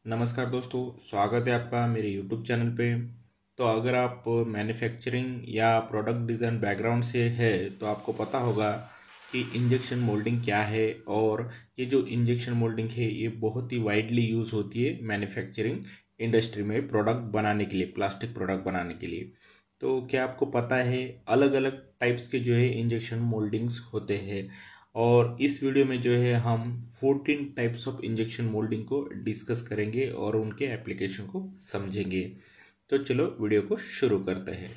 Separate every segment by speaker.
Speaker 1: नमस्कार दोस्तों, स्वागत है आपका मेरे यूट्यूब चैनल पे। तो अगर आप मैन्युफैक्चरिंग या प्रोडक्ट डिज़ाइन बैकग्राउंड से है तो आपको पता होगा कि इंजेक्शन मोल्डिंग क्या है। और ये जो इंजेक्शन मोल्डिंग है ये बहुत ही वाइडली यूज़ होती है मैन्युफैक्चरिंग इंडस्ट्री में प्रोडक्ट बनाने के लिए, प्लास्टिक प्रोडक्ट बनाने के लिए। तो क्या आपको पता है अलग अलग टाइप्स के जो है इंजेक्शन मोल्डिंग्स होते हैं। और इस वीडियो में जो है हम 14 टाइप्स ऑफ इंजेक्शन मोल्डिंग को डिस्कस करेंगे और उनके एप्लीकेशन को समझेंगे। तो चलो वीडियो को शुरू करते हैं।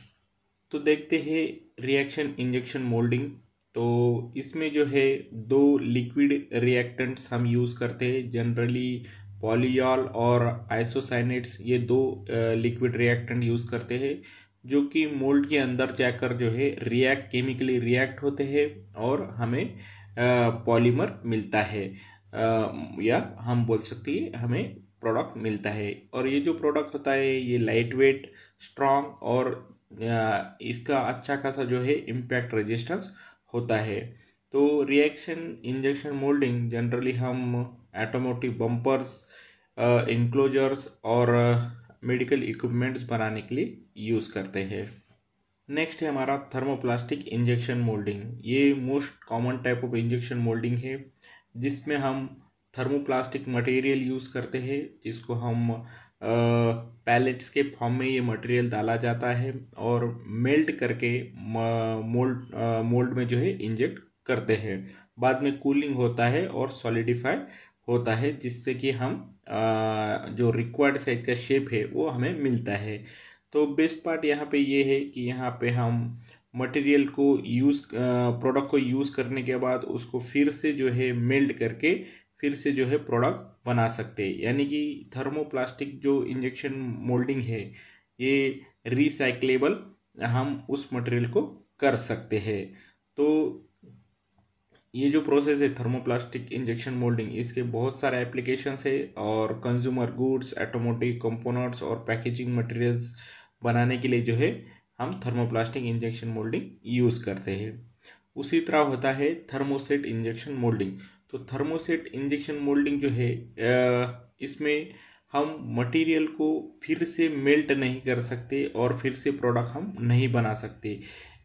Speaker 1: तो देखते हैं रिएक्शन इंजेक्शन मोल्डिंग। तो इसमें जो है दो लिक्विड रिएक्टेंट्स हम यूज़ करते हैं जनरली, पॉलीऑल और आइसोसाइनेट्स। ये दो लिक्विड रिएक्टेंट यूज़ करते हैं जो कि मोल्ड के अंदर जाकर जो है केमिकली रिएक्ट होते हैं और हमें पॉलीमर मिलता है, या हम बोल सकते हैं हमें प्रोडक्ट मिलता है। और ये जो प्रोडक्ट होता है ये लाइट वेट, स्ट्रॉन्ग और इसका अच्छा खासा जो है इम्पैक्ट रेजिस्टेंस होता है। तो रिएक्शन इंजेक्शन मोल्डिंग जनरली हम ऑटोमोटिव बम्पर्स, इंक्लोजर्स और मेडिकल इक्विपमेंट्स बनाने के लिए यूज़ करते हैं। नेक्स्ट है हमारा थर्मोप्लास्टिक इंजेक्शन मोल्डिंग। ये most common type of injection moulding है जिसमें हम थर्मोप्लास्टिक मटेरियल यूज़ करते हैं, जिसको हम पैलेट्स के फॉर्म में ये मटेरियल डाला जाता है और मेल्ट करके मोल्ड में जो है इंजेक्ट करते हैं। बाद में कूलिंग होता है और सॉलिडिफाई होता है जिससे कि हम जो रिक्वायर्ड साइज का शेप है वो हमें मिलता है। तो बेस्ट पार्ट यहाँ पे ये है कि यहाँ पे हम मटेरियल को प्रोडक्ट को यूज़ करने के बाद उसको फिर से जो है मेल्ट करके फिर से जो है प्रोडक्ट बना सकते हैं। यानी कि थर्मोप्लास्टिक जो इंजेक्शन मोल्डिंग है ये रिसाइक्लेबल, हम उस मटेरियल को कर सकते हैं। तो ये जो प्रोसेस है थर्मोप्लास्टिक इंजेक्शन मोल्डिंग, इसके बहुत सारे एप्लीकेशंस है और कंज्यूमर गुड्स, ऑटोमोटिव कंपोनेंट्स और पैकेजिंग मटेरियल्स बनाने के लिए जो है हम थर्मोप्लास्टिक इंजेक्शन मोल्डिंग यूज़ करते हैं। उसी तरह होता है थर्मोसेट इंजेक्शन मोल्डिंग। तो थर्मोसेट इंजेक्शन मोल्डिंग जो है इसमें हम मटेरियल को फिर से मेल्ट नहीं कर सकते और फिर से प्रोडक्ट हम नहीं बना सकते।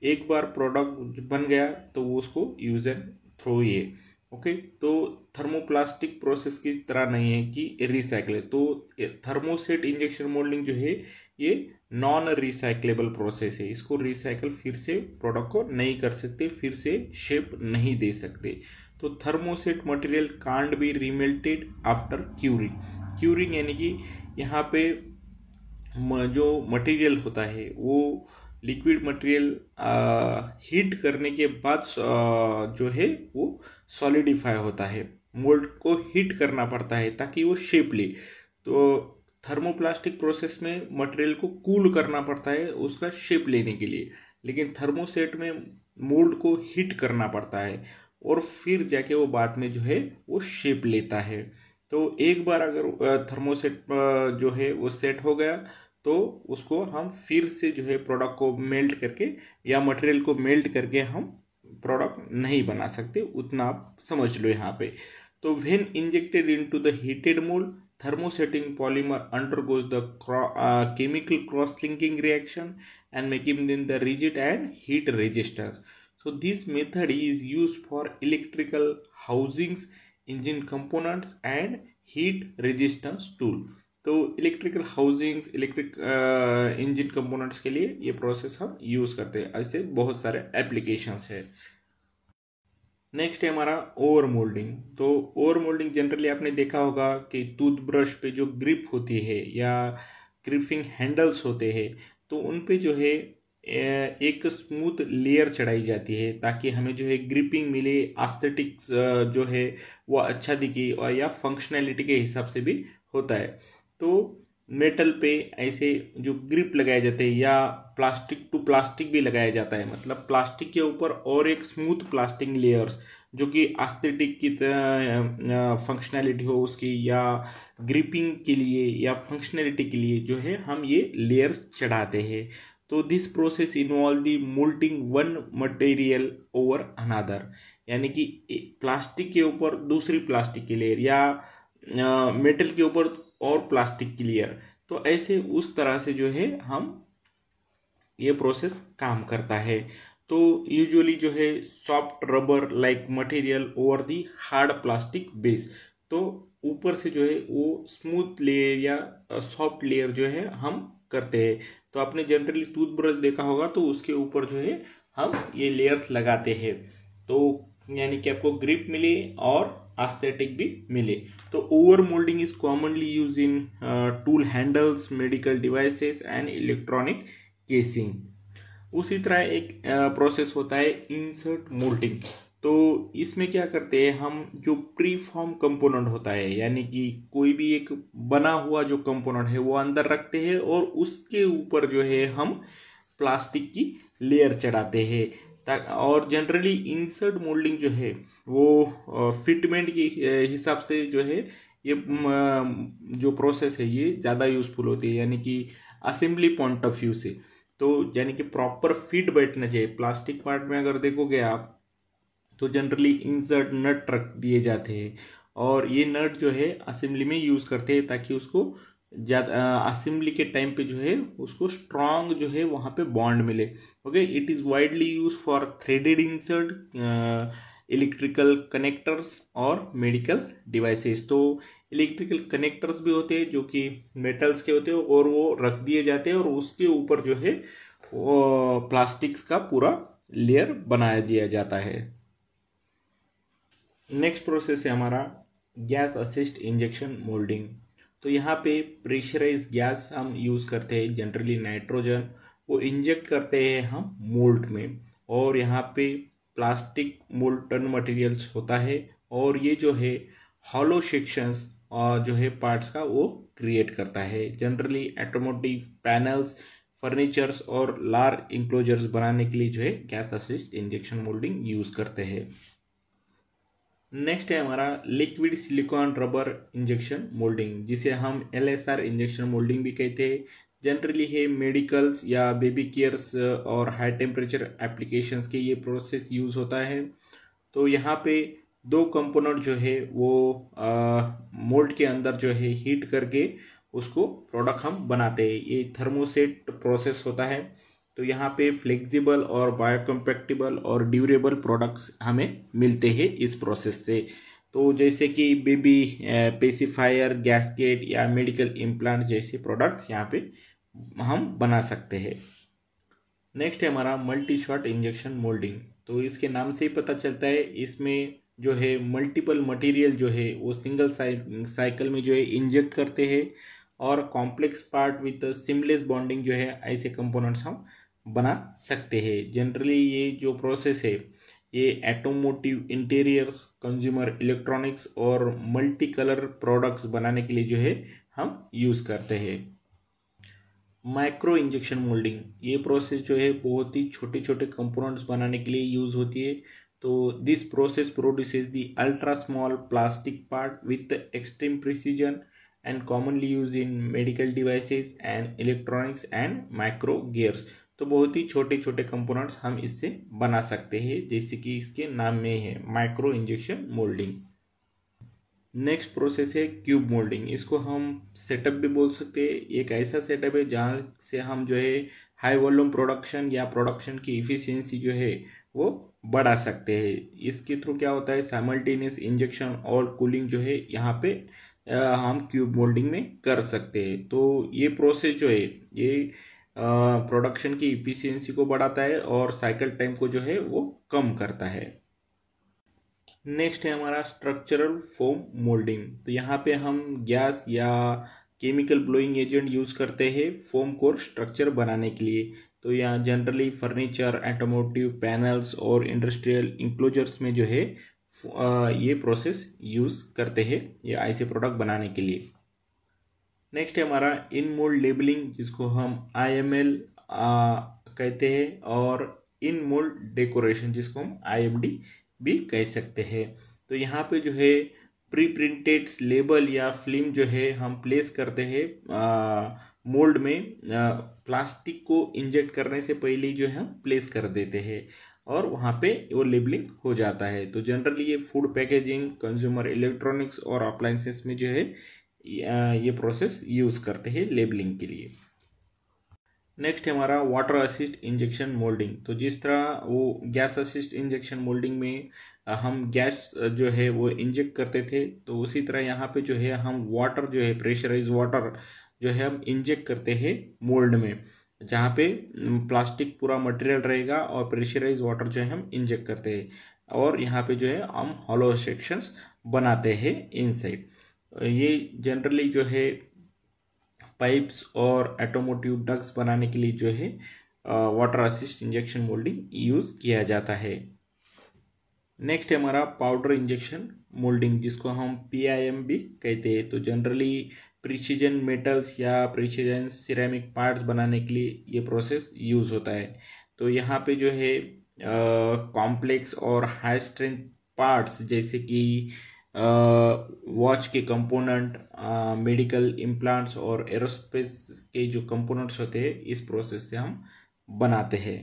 Speaker 1: एक बार प्रोडक्ट बन गया तो वो उसको यूज एंड थ्रो ही है। ओके, तो थर्मोप्लास्टिक प्रोसेस की तरह नहीं है कि रिसाइकल है। तो थर्मोसेट इंजेक्शन मोल्डिंग जो है ये नॉन रिसाइकलेबल प्रोसेस है। इसको रिसाइकल फिर से प्रोडक्ट को नहीं कर सकते, फिर से शेप नहीं दे सकते। तो thermoset material can't be remelted after curing यानी कि यहाँ पे जो मटेरियल होता है वो लिक्विड मटेरियल हीट करने के बाद जो है वो सॉलिडिफाई होता है। मोल्ड को हीट करना पड़ता है ताकि वो शेप ले। तो थर्मोप्लास्टिक प्रोसेस में मटेरियल को कूल करना पड़ता है उसका शेप लेने के लिए, लेकिन थर्मोसेट में मोल्ड को हीट करना पड़ता है और फिर जाके वो बाद में जो है वो शेप लेता है। तो एक बार अगर थर्मोसेट जो है वो सेट हो गया तो उसको हम फिर से जो है प्रोडक्ट को मेल्ट करके या मटेरियल को मेल्ट करके हम प्रोडक्ट नहीं बना सकते, उतना आप समझ लो यहाँ पे। तो when injected into the heated mould, thermosetting polymer undergoes the chemical cross-linking reaction and making them the rigid and heat resistance. So this method is used for electrical housings, engine components and heat resistance tool. तो electrical housings, electric engine components के लिए ये process हम use करते हैं। ऐसे बहुत सारे एप्लीकेशंस है। नेक्स्ट है हमारा ओवर मोल्डिंग। तो ओवर मोल्डिंग जनरली आपने देखा होगा कि टूथब्रश पे जो ग्रिप होती है या ग्रिपिंग हैंडल्स होते हैं तो उन पे जो है एक स्मूथ लेयर चढ़ाई जाती है ताकि हमें जो है ग्रिपिंग मिले, एस्थेटिक्स जो है वो अच्छा दिखे और या फंक्शनैलिटी के हिसाब से भी होता है। तो मेटल पे ऐसे जो ग्रिप लगाए जाते हैं या प्लास्टिक टू प्लास्टिक भी लगाया जाता है, मतलब प्लास्टिक के ऊपर और एक स्मूथ प्लास्टिक लेयर्स जो कि एस्थेटिक की फंक्शनैलिटी हो उसकी या ग्रिपिंग के लिए या फंक्शनैलिटी के लिए जो है हम ये लेयर्स चढ़ाते हैं। तो this process involve the moulding one material over another, यानी कि प्लास्टिक के ऊपर दूसरी प्लास्टिक की लेयर या मेटल के ऊपर और प्लास्टिक की लेयर। तो ऐसे उस तरह से जो है हम ये प्रोसेस काम करता है। तो यूजुअली जो है soft rubber like material over the hard plastic base. तो ऊपर से जो है वो स्मूथ लेयर या सॉफ्ट लेयर जो है हम करते हैं। तो आपने जनरली टूथब्रश देखा होगा तो उसके ऊपर जो है हम ये लेयर्स लगाते हैं, तो यानी कि आपको ग्रिप मिले और एस्थेटिक भी मिले। तो over moulding is commonly use in tool handles, medical devices and electronic casing. उसी तरह एक प्रोसेस होता है इंसर्ट मोल्डिंग। तो इसमें क्या करते हैं हम, जो प्री फॉर्म कंपोनेंट होता है यानी कि कोई भी एक बना हुआ जो कंपोनेंट है वो अंदर रखते हैं और उसके ऊपर जो है हम प्लास्टिक की लेयर चढ़ाते हैं। और जनरली इंसर्ट मोल्डिंग जो है वो फिटमेंट के हिसाब से जो है ये जो प्रोसेस है ये ज़्यादा यूजफुल होती है, यानी कि असेंबली पॉइंट ऑफ व्यू से। तो यानी कि प्रॉपर फिट बैठना चाहिए। प्लास्टिक पार्ट में अगर देखोगे आप तो जनरली इंसर्ट नट रख दिए जाते हैं और ये नट जो है असेंबली में यूज करते हैं ताकि उसको ज़्यादा असेंबली के टाइम पे जो है उसको स्ट्रांग जो है वहाँ पे बॉन्ड मिले। Okay, it is widely use for threaded insert, electrical connectors और मेडिकल डिवाइसेस। तो इलेक्ट्रिकल कनेक्टर्स भी होते हैं जो कि मेटल्स के होते हैं और वो रख दिए जाते हैं और उसके ऊपर जो है वो प्लास्टिक्स का पूरा लेयर बनाया दिया जाता है। नेक्स्ट प्रोसेस है हमारा गैस असिस्ट इंजेक्शन मोल्डिंग। तो यहाँ पे प्रेशराइज गैस हम यूज़ करते हैं, जनरली नाइट्रोजन, वो इंजेक्ट करते हैं हम मोल्ड में। और यहाँ पे प्लास्टिक मोल्टन मटेरियल्स होता है और ये जो है हॉलो सेक्शंस जो है पार्ट्स का वो क्रिएट करता है। जनरली ऑटोमोटिव पैनल्स, फर्नीचर्स और लार्ज इंक्लोजर्स बनाने के लिए जो है gas assist injection moulding use करते हैं। नेक्स्ट है हमारा liquid silicone rubber injection moulding, जिसे हम LSR इंजेक्शन मोल्डिंग भी कहते हैं। जनरली है मेडिकल्स या बेबी केयर्स और हाई टेम्परेचर एप्लीकेशंस के ये प्रोसेस यूज़ होता है। तो यहाँ पे दो कंपोनेंट जो है वो मोल्ड के अंदर जो है हीट करके उसको प्रोडक्ट हम बनाते हैं। ये थर्मोसेट प्रोसेस होता है। तो यहाँ पे फ्लेक्सिबल और बायोकम्पैक्टेबल और ड्यूरेबल प्रोडक्ट्स हमें मिलते हैं इस प्रोसेस से। तो जैसे कि बेबी पेसिफायर, गैस्केट या मेडिकल इम्प्लांट जैसे प्रोडक्ट्स यहाँ पे हम बना सकते हैं। नेक्स्ट है हमारा मल्टी शॉट इंजेक्शन मोल्डिंग। तो इसके नाम से ही पता चलता है इसमें जो है मल्टीपल मटेरियल जो है वो सिंगल साइकिल में जो है इंजेक्ट करते हैं और complex part with seamless bonding जो है ऐसे कंपोनेंट्स हम बना सकते हैं। जनरली ये जो प्रोसेस है ये ऑटोमोटिव, इंटीरियर्स, कंज्यूमर इलेक्ट्रॉनिक्स और मल्टी कलर प्रोडक्ट्स बनाने के लिए जो है हम यूज़ करते हैं। माइक्रो इंजेक्शन मोल्डिंग, ये प्रोसेस जो है बहुत ही छोटे छोटे कंपोनेंट्स बनाने के लिए यूज़ होती है। तो this process produces the ultra small plastic part with extreme precision and commonly use in medical devices and electronics and micro gears. तो बहुत ही छोटे छोटे कंपोनेंट्स हम इससे बना सकते हैं, जैसे कि इसके नाम में है micro injection moulding. Next process है क्यूब मोल्डिंग। इसको हम सेटअप भी बोल सकते हैं। एक ऐसा सेटअप है जहाँ से हम जो है हाई वॉल्यूम प्रोडक्शन या प्रोडक्शन की इफिशियंसी जो है वो बढ़ा सकते हैं। इसके थ्रू क्या होता है, साइमल्टेनियस इंजेक्शन और कूलिंग जो है यहाँ पे हम क्यूब मोल्डिंग में कर सकते हैं। तो ये प्रोसेस जो है ये प्रोडक्शन की इफिशियंसी को बढ़ाता है और साइकिल टाइम को जो है वो कम करता है। नेक्स्ट है हमारा स्ट्रक्चरल फोम मोल्डिंग। तो यहाँ पे हम गैस या केमिकल ब्लोइंग एजेंट यूज़ करते हैं फोम कोर स्ट्रक्चर बनाने के लिए। तो यहाँ जनरली फर्नीचर, ऑटोमोटिव पैनल्स और इंडस्ट्रियल इंक्लोजर्स में जो है ये प्रोसेस यूज़ करते हैं ये ऐसे प्रोडक्ट बनाने के लिए। नेक्स्ट है हमारा इन मोल्ड लेबलिंग, जिसको हम IML कहते हैं, और इन मोल्ड डेकोरेशन जिसको हम IMD भी कह सकते हैं। तो यहाँ पे जो है प्री प्रिंटेड लेबल या फिल्म जो है हम प्लेस करते हैं मोल्ड में। प्लास्टिक को इंजेक्ट करने से पहले ही जो है हम प्लेस कर देते हैं और वहाँ पे वो लेबलिंग हो जाता है। तो जनरली ये फूड पैकेजिंग, कंज्यूमर इलेक्ट्रॉनिक्स और अप्लायंसेस में जो है ये प्रोसेस यूज़ करते हैं लेबलिंग के लिए। नेक्स्ट है हमारा वाटर असिस्ट इंजेक्शन मोल्डिंग। तो जिस तरह वो गैस असिस्ट इंजेक्शन मोल्डिंग में हम गैस जो है वो इंजेक्ट करते थे, तो उसी तरह यहाँ पे जो है हम वाटर जो है प्रेशराइज वाटर जो है हम इंजेक्ट करते हैं मोल्ड में, जहाँ पे प्लास्टिक पूरा मटेरियल रहेगा और प्रेशराइज वाटर जो है हम इंजेक्ट करते हैं, और यहाँ पे जो है हम हॉलो सेक्शंस बनाते हैं इनसाइड। ये जनरली जो है पाइप्स और ऑटोमोटिव डक्ट्स बनाने के लिए जो है water assist injection moulding use किया जाता है। नेक्स्ट है हमारा पाउडर इंजेक्शन मोल्डिंग, जिसको हम PIM भी कहते हैं। तो जनरली प्रिसीजन मेटल्स या प्रिसीजन सिरेमिक पार्ट्स बनाने के लिए ये प्रोसेस यूज़ होता है। तो यहाँ पे जो है कॉम्प्लेक्स और हाई स्ट्रेंथ पार्ट्स जैसे कि वॉच के कंपोनेंट, मेडिकल इम्प्लांट्स और एरोस्पेस के जो कंपोनेंट्स होते हैं, इस प्रोसेस से हम बनाते हैं।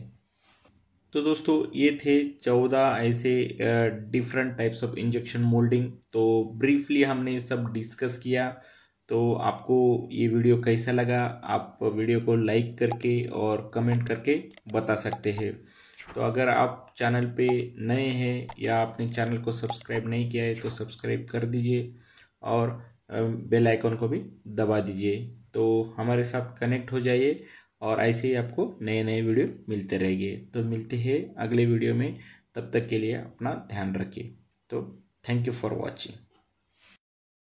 Speaker 1: तो दोस्तों ये थे 14 ऐसे different types of injection moulding. तो ब्रीफली हमने ये सब डिस्कस किया। तो आपको ये वीडियो कैसा लगा, आप वीडियो को लाइक करके और कमेंट करके बता सकते हैं। तो अगर आप चैनल पे नए हैं या आपने चैनल को सब्सक्राइब नहीं किया है तो सब्सक्राइब कर दीजिए और बेल आइकन को भी दबा दीजिए, तो हमारे साथ कनेक्ट हो जाइए और ऐसे ही आपको नए नए वीडियो मिलते रहेंगे। तो मिलते हैं अगले वीडियो में, तब तक के लिए अपना ध्यान रखिए। तो थैंक यू फॉर वॉचिंग।